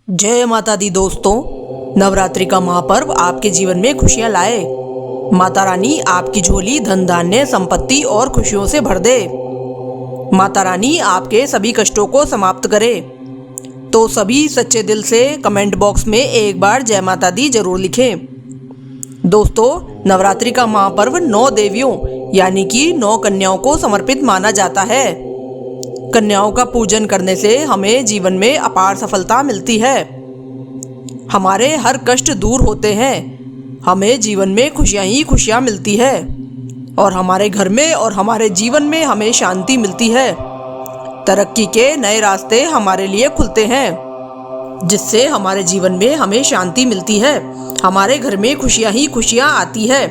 जय माता दी दोस्तों, नवरात्रि का महापर्व आपके जीवन में खुशियां लाए। माता रानी आपकी झोली धन धान्य संपत्ति और खुशियों से भर दे। माता रानी आपके सभी कष्टों को समाप्त करे। तो सभी सच्चे दिल से कमेंट बॉक्स में एक बार जय माता दी जरूर लिखें। दोस्तों, नवरात्रि का महापर्व 9 देवियों यानी कि 9 कन्याओं को समर्पित माना जाता है। कन्याओं का पूजन करने से हमें जीवन में अपार सफलता मिलती है। हमारे हर कष्ट दूर होते हैं। हमें जीवन में खुशियां ही खुशियां मिलती है और हमारे घर में और हमारे जीवन में हमें शांति मिलती है। तरक्की के नए रास्ते हमारे लिए खुलते हैं, जिससे हमारे जीवन में हमें शांति मिलती है। हमारे घर में खुशियां ही खुशियां आती है।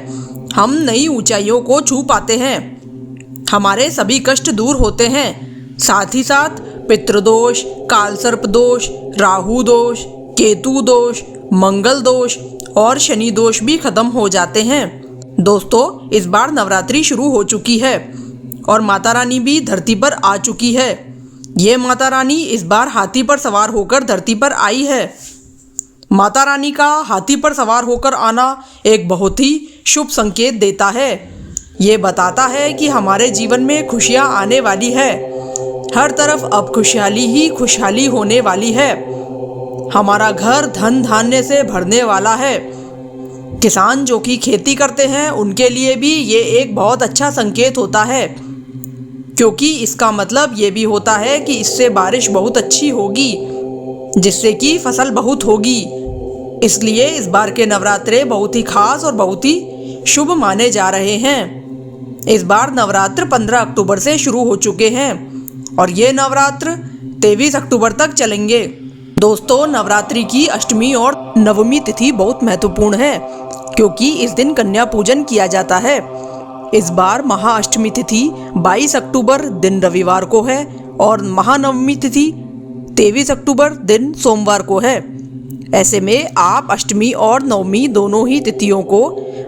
हम नई ऊंचाइयों को छू पाते हैं। हमारे सभी कष्ट दूर होते हैं। साथ ही साथ पितृदोष, कालसर्प दोष, राहु दोष, केतु दोष, मंगल दोष और शनि दोष भी खत्म हो जाते हैं। दोस्तों, इस बार नवरात्रि शुरू हो चुकी है और माता रानी भी धरती पर आ चुकी है। ये माता रानी इस बार हाथी पर सवार होकर धरती पर आई है। माता रानी का हाथी पर सवार होकर आना एक बहुत ही शुभ संकेत देता है। ये बताता है कि हमारे जीवन में खुशियाँ आने वाली है। हर तरफ अब खुशहाली ही खुशहाली होने वाली है। हमारा घर धन धान्य से भरने वाला है। किसान जो कि खेती करते हैं उनके लिए भी ये एक बहुत अच्छा संकेत होता है, क्योंकि इसका मतलब ये भी होता है कि इससे बारिश बहुत अच्छी होगी, जिससे कि फसल बहुत होगी। इसलिए इस बार के नवरात्रे बहुत ही खास और बहुत ही शुभ माने जा रहे हैं। इस बार नवरात्र 15 अक्टूबर से शुरू हो चुके हैं और ये नवरात्र 23 अक्टूबर तक चलेंगे। दोस्तों, नवरात्रि की अष्टमी और नवमी तिथि बहुत महत्वपूर्ण है, क्योंकि इस दिन कन्या पूजन किया जाता है। इस बार महाअष्टमी तिथि 22 अक्टूबर दिन रविवार को है और महानवमी तिथि 23 अक्टूबर दिन सोमवार को है। ऐसे में आप अष्टमी और नवमी दोनों ही तिथियों को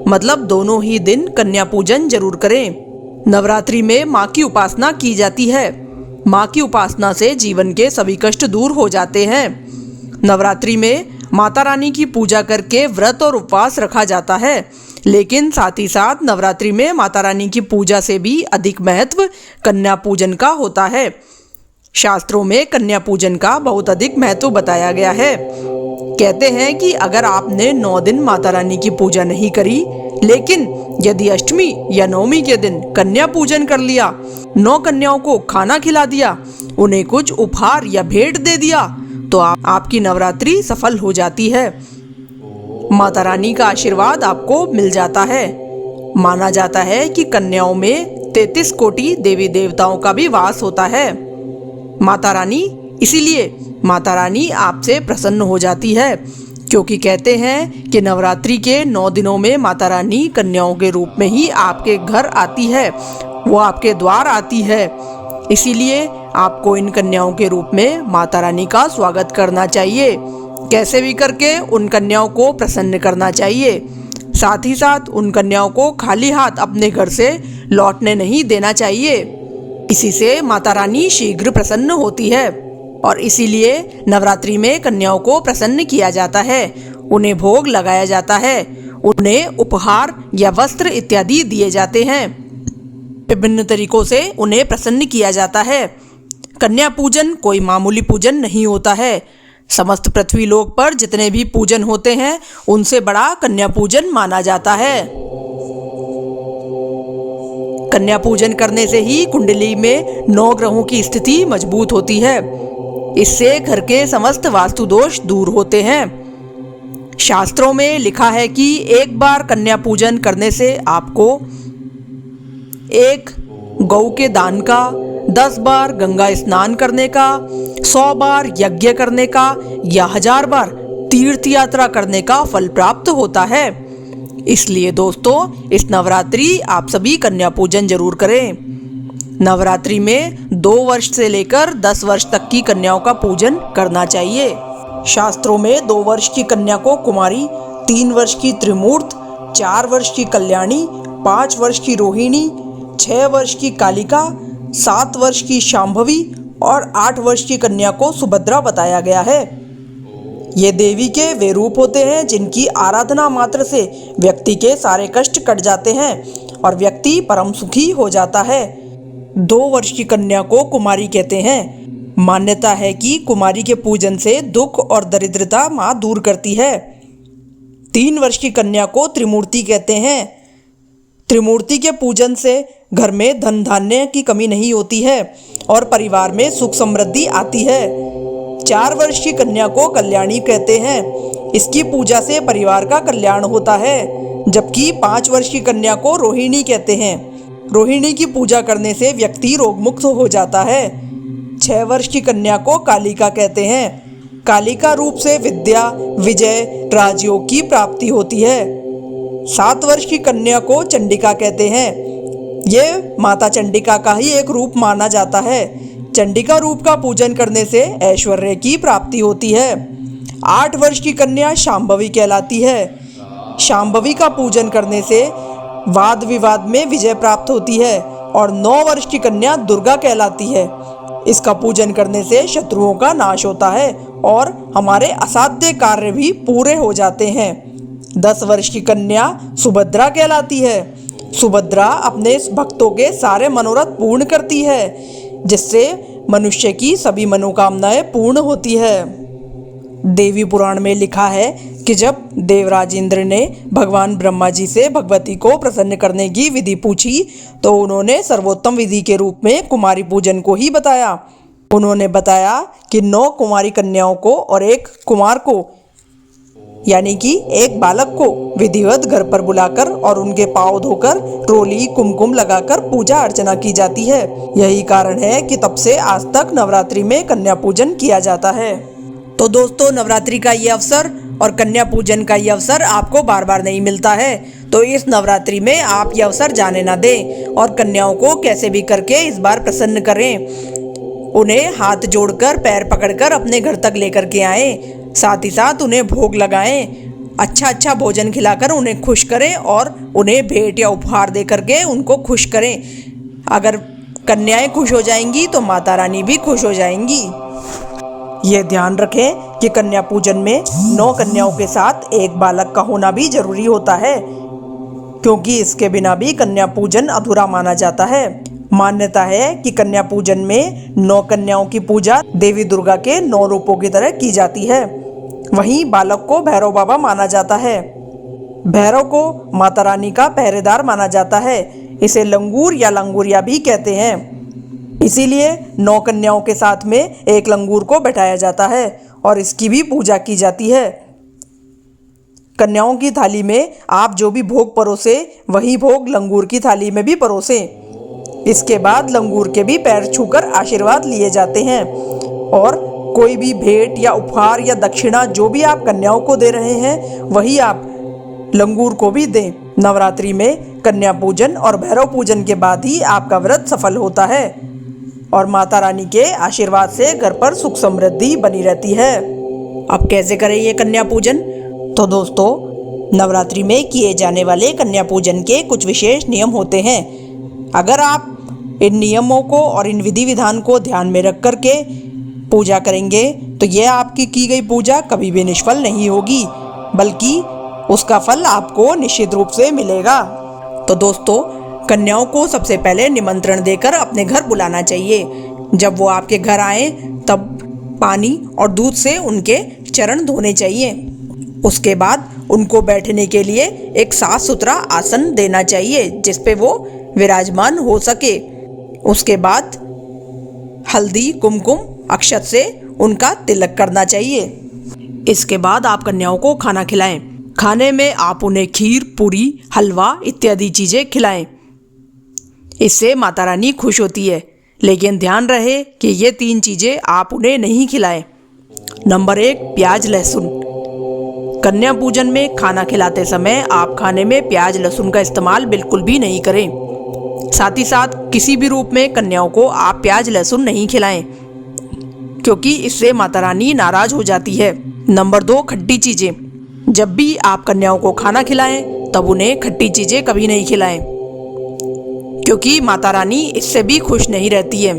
मतलब दोनों ही दिन कन्या पूजन जरूर करें। नवरात्रि में माँ की उपासना की जाती है। माँ की उपासना से जीवन के सभी कष्ट दूर हो जाते हैं। नवरात्रि में माता रानी की पूजा करके व्रत और उपवास रखा जाता है, लेकिन साथ ही साथ नवरात्रि में माता रानी की पूजा से भी अधिक महत्व कन्या पूजन का होता है। शास्त्रों में कन्या पूजन का बहुत अधिक महत्व बताया गया है। कहते हैं कि अगर आपने 9 दिन माता रानी की पूजा नहीं करी, लेकिन यदि अष्टमी या नवमी के दिन कन्या पूजन कर लिया, 9 कन्याओं को खाना खिला दिया, उन्हें कुछ उपहार या भेंट दे दिया, तो आपकी नवरात्रि सफल हो जाती है। माता रानी का आशीर्वाद आपको मिल जाता है। माना जाता है कि कन्याओं में 33 कोटि देवी देवताओं का भी वास होता है। इसीलिए माता रानी आपसे प्रसन्न हो जाती है, क्योंकि कहते हैं कि नवरात्रि के 9 दिनों में माता रानी कन्याओं के रूप में ही आपके घर आती है, वो आपके द्वार आती है। इसीलिए आपको इन कन्याओं के रूप में माता रानी का स्वागत करना चाहिए। कैसे भी करके उन कन्याओं को प्रसन्न करना चाहिए। साथ ही साथ उन कन्याओं को खाली हाथ अपने घर से लौटने नहीं देना चाहिए। इसी से माता रानी शीघ्र प्रसन्न होती है और इसीलिए नवरात्रि में कन्याओं को प्रसन्न किया जाता है। उन्हें भोग लगाया जाता है, उन्हें उपहार या वस्त्र इत्यादि दिए जाते हैं। विभिन्न तरीकों से उन्हें प्रसन्न किया जाता है। कन्या पूजन कोई मामूली पूजन नहीं होता है। समस्त पृथ्वी लोक पर जितने भी पूजन होते हैं उनसे बड़ा कन्या पूजन माना जाता है। कन्या पूजन करने से ही कुंडली में 9 ग्रहों की स्थिति मजबूत होती है। इससे घर के समस्त वास्तु दोष दूर होते हैं। शास्त्रों में लिखा है कि एक बार कन्या पूजन करने से आपको 1 गौ के दान का, 10 बार गंगा स्नान करने का, 100 बार यज्ञ करने का या 1000 बार तीर्थ यात्रा करने का फल प्राप्त होता है। इसलिए दोस्तों, इस नवरात्रि आप सभी कन्या पूजन जरूर करें। नवरात्रि में 2 वर्ष से लेकर 10 वर्ष तक की कन्याओं का पूजन करना चाहिए। शास्त्रों में 2 वर्ष की कन्या को कुमारी, 3 वर्ष की त्रिमूर्त, 4 वर्ष की कल्याणी, 5 वर्ष की रोहिणी, 6 वर्ष की कालिका, 7 वर्ष की शांभवी और 8 वर्ष की कन्या को सुभद्रा बताया गया है। ये देवी के वे रूप होते हैं जिनकी आराधना मात्र से व्यक्ति के सारे कष्ट कट जाते हैं और व्यक्ति परम सुखी हो जाता है। 2 वर्ष की कन्या को कुमारी कहते हैं। मान्यता है कि कुमारी के पूजन से दुख और दरिद्रता माँ दूर करती है। 3 वर्ष की कन्या को त्रिमूर्ति कहते हैं। त्रिमूर्ति के पूजन से घर में धन धान्य की कमी नहीं होती है और परिवार में सुख समृद्धि आती है। 4 वर्ष की कन्या को कल्याणी कहते हैं। इसकी पूजा से परिवार का कल्याण होता है। जबकि 5 वर्ष की कन्या को रोहिणी कहते हैं। रोहिणी की पूजा करने से व्यक्ति रोगमुक्त हो जाता है। 6 वर्ष की कन्या को कालिका कहते हैं। कालिका रूप से विद्या, विजय, राजयोग की प्राप्ति होती है। 7 वर्ष की कन्या को चंडिका कहते हैं। ये माता चंडिका का ही एक रूप माना जाता है। चंडिका रूप का पूजन करने से ऐश्वर्य की प्राप्ति होती है। 8 वर्ष की कन्या शांभवी कहलाती है। शांभवी का पूजन करने से वाद विवाद में विजय प्राप्त होती है। और 9 वर्ष की कन्या दुर्गा कहलाती है। इसका पूजन करने से शत्रुओं का नाश होता है और हमारे असाध्य कार्य भी पूरे हो जाते हैं। 10 वर्ष की कन्या सुभद्रा कहलाती है। सुभद्रा अपने भक्तों के सारे मनोरथ पूर्ण करती है, जिससे मनुष्य की सभी मनोकामनाएं पूर्ण होती है। देवी पुराण में लिखा है कि जब देवराज इंद्र ने भगवान ब्रह्मा जी से भगवती को प्रसन्न करने की विधि पूछी तो उन्होंने सर्वोत्तम विधि के रूप में कुमारी पूजन को ही बताया। उन्होंने बताया कि 9 कुमारी कन्याओं को और 1 कुमार को यानी कि एक बालक को विधिवत घर पर बुलाकर और उनके पांव धोकर रोली कुमकुम लगाकर पूजा अर्चना की जाती है। यही कारण है कि तब से आज तक नवरात्रि में कन्या पूजन किया जाता है। तो दोस्तों, नवरात्रि का ये अवसर और कन्या पूजन का ये अवसर आपको बार बार नहीं मिलता है, तो इस नवरात्रि में आप ये अवसर जाने ना दें और कन्याओं को कैसे भी करके इस बार प्रसन्न करें। उन्हें हाथ जोड़कर पैर पकड़कर अपने घर तक लेकर के आएं। साथ ही साथ उन्हें भोग लगाएं, अच्छा भोजन खिलाकर उन्हें खुश करें और उन्हें भेंट या उपहार दे करके उनको खुश करें। अगर कन्याएं खुश हो जाएंगी तो माता रानी भी खुश हो जाएंगी। ये ध्यान रखें कि कन्या पूजन में 9 कन्याओं के साथ 1 बालक का होना भी जरूरी होता है, क्योंकि इसके बिना भी कन्या पूजन अधूरा माना जाता है। मान्यता है कि कन्या पूजन में 9 कन्याओं की पूजा देवी दुर्गा के 9 रूपों की तरह की जाती है। वहीं बालक को भैरव बाबा माना जाता है। भैरव को माता रानी का पहरेदार माना जाता है। इसे लंगूर या लंगूरिया भी कहते हैं। इसीलिए 9 कन्याओं के साथ में एक लंगूर को बैठाया जाता है और इसकी भी पूजा की जाती है। कन्याओं की थाली में आप जो भी भोग परोसे वही भोग लंगूर की थाली में भी परोसें। इसके बाद लंगूर के भी पैर छूकर आशीर्वाद लिए जाते हैं और कोई भी भेंट या उपहार या दक्षिणा जो भी आप कन्याओं को दे रहे हैं वही आप लंगूर को भी दें। नवरात्रि में कन्या पूजन और भैरव पूजन के बाद ही आपका व्रत सफल होता है और माता रानी के आशीर्वाद से घर पर सुख समृद्धि बनी रहती है। अब कैसे करें ये कन्या पूजन? तो दोस्तों, नवरात्रि में किए जाने वाले कन्या पूजन के कुछ विशेष नियम होते हैं। अगर आप इन नियमों को और इन विधि विधान को ध्यान में रख करके पूजा करेंगे तो यह आपकी की गई पूजा कभी भी निष्फल नहीं होगी, बल्कि उसका फल आपको निश्चित रूप से मिलेगा। तो दोस्तों, कन्याओं को सबसे पहले निमंत्रण देकर अपने घर बुलाना चाहिए। जब वो आपके घर आए तब पानी और दूध से उनके चरण धोने चाहिए। उसके बाद उनको बैठने के लिए एक साफ सुथरा आसन देना चाहिए जिस पे वो विराजमान हो सके। उसके बाद हल्दी, कुमकुम, अक्षत से उनका तिलक करना चाहिए। इसके बाद आप कन्याओं को खाना खिलाएं। खाने में आप उन्हें खीर, पूरी, हलवा इत्यादि चीज़ें खिलाएं। इससे माता रानी खुश होती है। लेकिन ध्यान रहे कि ये 3 चीज़ें आप उन्हें नहीं खिलाएं। नंबर 1, प्याज लहसुन। कन्या पूजन में खाना खिलाते समय आप खाने में प्याज लहसुन का इस्तेमाल बिल्कुल भी नहीं करें। साथ ही साथ किसी भी रूप में कन्याओं को आप प्याज लहसुन नहीं खिलाएं, क्योंकि इससे माता रानी नाराज हो जाती है। नंबर 2, खट्टी चीज़ें। जब भी आप कन्याओं को खाना खिलाएं तब उन्हें खट्टी चीज़ें कभी नहीं खिलाएं, क्योंकि माता रानी इससे भी खुश नहीं रहती है।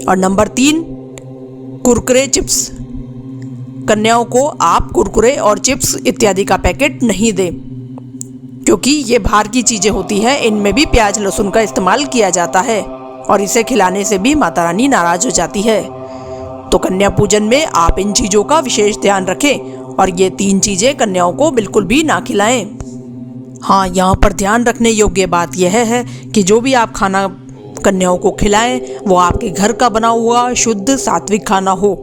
और नंबर 3, कुरकुरे चिप्स। कन्याओं को आप कुरकुरे और चिप्स इत्यादि का पैकेट नहीं दें, क्योंकि ये बाहर की चीज़ें होती हैं, इनमें भी प्याज लहसुन का इस्तेमाल किया जाता है और इसे खिलाने से भी माता रानी नाराज हो जाती है। तो कन्या पूजन में आप इन चीज़ों का विशेष ध्यान रखें और ये 3 चीज़ें कन्याओं को बिल्कुल भी ना खिलाएं। हाँ, यहाँ पर ध्यान रखने योग्य बात यह है कि जो भी आप खाना कन्याओं को खिलाएं वो आपके घर का बना हुआ शुद्ध सात्विक खाना हो।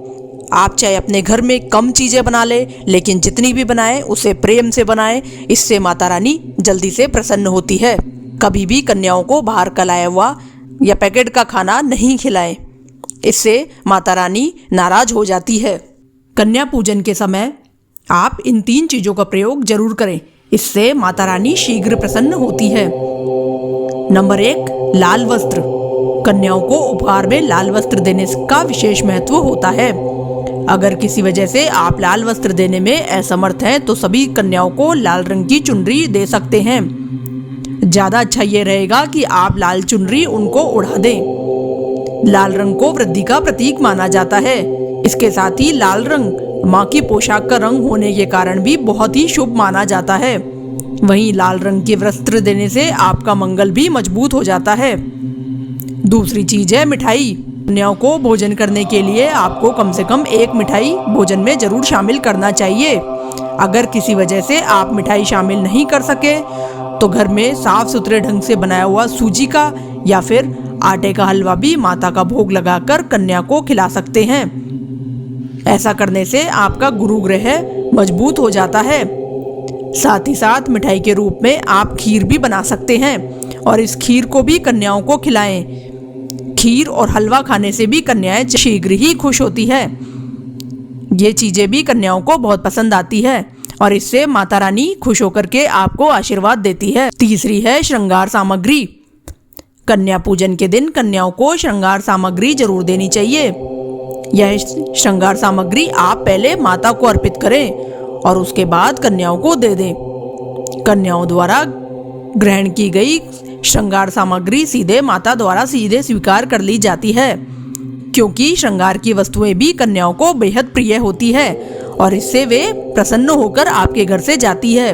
आप चाहे अपने घर में कम चीज़ें बना लें, लेकिन जितनी भी बनाएं उसे प्रेम से बनाएं, इससे माता रानी जल्दी से प्रसन्न होती है। कभी भी कन्याओं को बाहर का लाया हुआ या पैकेट का खाना नहीं खिलाएं, इससे माता रानी नाराज हो जाती है। कन्या पूजन के समय आप इन 3 चीज़ों का प्रयोग जरूर करें, इससे माता रानी शीघ्र प्रसन्न होती है। नंबर 1, लाल वस्त्र। कन्याओं को उपहार में लाल वस्त्र देने का विशेष महत्व होता है। अगर किसी वजह से आप लाल वस्त्र देने में असमर्थ हैं तो सभी कन्याओं को लाल रंग की चुनरी दे सकते हैं। ज़्यादा अच्छा ये रहेगा कि आप लाल चुनरी उनको उड़ा दें। लाल रंग को वृद्धि का प्रतीक माना जाता है। इसके साथ ही लाल रंग माँ की पोशाक का रंग होने के कारण भी बहुत ही शुभ माना जाता है। वहीं लाल रंग के वस्त्र देने से आपका मंगल भी मजबूत हो जाता है। दूसरी चीज़ है मिठाई। कन्याओं को भोजन करने के लिए आपको कम से कम 1 मिठाई भोजन में ज़रूर शामिल करना चाहिए। अगर किसी वजह से आप मिठाई शामिल नहीं कर सके तो घर में साफ सुथरे ढंग से बनाया हुआ सूजी का या फिर आटे का हलवा भी माता का भोग लगाकर कन्या को खिला सकते हैं। ऐसा करने से आपका गुरु ग्रह मजबूत हो जाता है। साथ ही साथ मिठाई के रूप में आप खीर भी बना सकते हैं और इस खीर को भी कन्याओं को खिलाएं। खीर और हलवा खाने से भी कन्याएं शीघ्र ही खुश होती है। ये चीज़ें भी कन्याओं को बहुत पसंद आती है और इससे माता रानी खुश होकर के आपको आशीर्वाद देती है। तीसरी है श्रृंगार सामग्री। कन्या पूजन के दिन कन्याओं को श्रृंगार सामग्री जरूर देनी चाहिए। यह श्रृंगार सामग्री आप पहले माता को अर्पित करें और उसके बाद कन्याओं को दे दें। कन्याओं द्वारा ग्रहण की गई श्रृंगार सामग्री सीधे माता द्वारा सीधे स्वीकार कर ली जाती है, क्योंकि श्रृंगार की वस्तुएं भी कन्याओं को बेहद प्रिय होती है और इससे वे प्रसन्न होकर आपके घर से जाती है,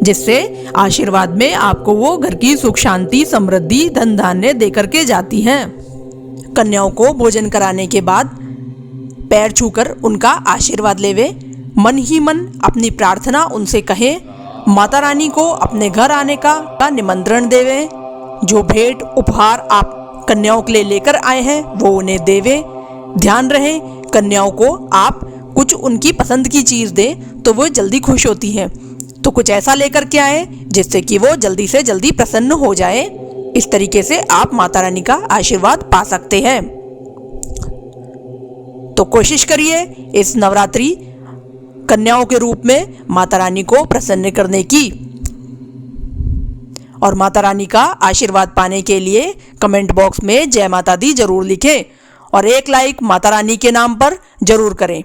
जिससे आशीर्वाद में आपको वो घर की सुख शांति समृद्धि धन धान्य देकर के जाती हैं। कन्याओं को भोजन कराने के बाद पैर छूकर उनका आशीर्वाद लेवे। मन ही मन अपनी प्रार्थना उनसे कहें। माता रानी को अपने घर आने का निमंत्रण देवे। जो भेंट उपहार आप कन्याओं के लिए लेकर आए हैं वो उन्हें देवे। ध्यान रहे कन्याओं को आप कुछ उनकी पसंद की चीज़ दें तो वो जल्दी खुश होती हैं, तो कुछ ऐसा लेकर के आए जिससे कि वो जल्दी से जल्दी प्रसन्न हो जाए। इस तरीके से आप माता रानी का आशीर्वाद पा सकते हैं। तो कोशिश करिए इस नवरात्रि कन्याओं के रूप में माता रानी को प्रसन्न करने की। और माता रानी का आशीर्वाद पाने के लिए कमेंट बॉक्स में जय माता दी जरूर लिखें और एक लाइक माता रानी के नाम पर जरूर करें।